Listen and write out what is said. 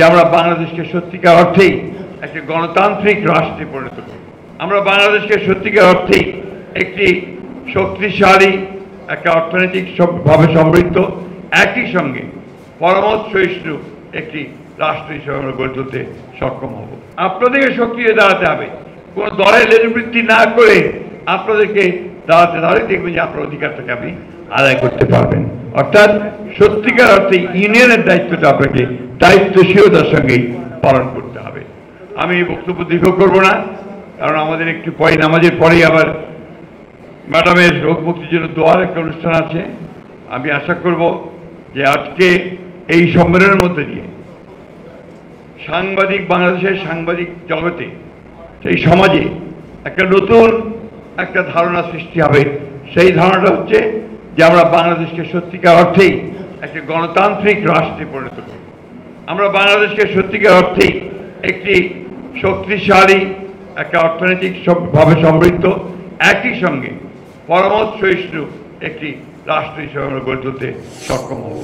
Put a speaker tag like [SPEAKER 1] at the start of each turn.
[SPEAKER 1] যে আমরা বাংলাদেশকে সত্যিকার অর্থেই একটি গণতান্ত্রিক রাষ্ট্রে পরিণত করব। আমরা বাংলাদেশকে সত্যিকার অর্থেই একটি শক্তিশালী, একটা অর্থনৈতিকভাবে সমৃদ্ধ, একই সঙ্গে পরমত সহিষ্ণু একটি রাষ্ট্র হিসেবে আমরা গড়ে তুলতে সক্ষম হব। আপনাদেরকে সক্রিয় দাঁড়াতে হবে, কোন দলের লেজবৃত্তি না করে আপনাদেরকে দাঁড়াতে দাঁড়িয়ে দেখবেন যে আপনার অধিকারটাকে আপনি আদায় করতে পারবেন। অর্থাৎ সত্যিকার অর্থে ইউনিয়নের দায়িত্বটা আপনাকে দায়িত্বশীলতার সঙ্গেই পালন করতে হবে। আমি বক্তব্য দীর্ঘ করব না, কারণ আমাদের একটু পরে নামাজের পরেই আবার ম্যাডামের রোগ মুক্তির জন্য দোয়ার একটা অনুষ্ঠান আছে। আমি আশা করব যে আজকে এই সম্মেলনের মধ্যে দিয়ে বাংলাদেশের সাংবাদিক জগতে, সেই সমাজে একটা নতুন একটা ধারণা সৃষ্টি হবে। সেই ধারণাটা হচ্ছে যে আমরা বাংলাদেশকে সত্যিকার অর্থেই একটি গণতান্ত্রিক রাষ্ট্রে পরিণত করব। আমরা বাংলাদেশকে সত্যিকার অর্থেই একটি শক্তিশালী, একটা অর্থনৈতিকভাবে সমৃদ্ধ, একই সঙ্গে পরমত সহিষ্ণু একটি রাষ্ট্র হিসেবে আমরা গড়ে তুলতে সক্ষম হব।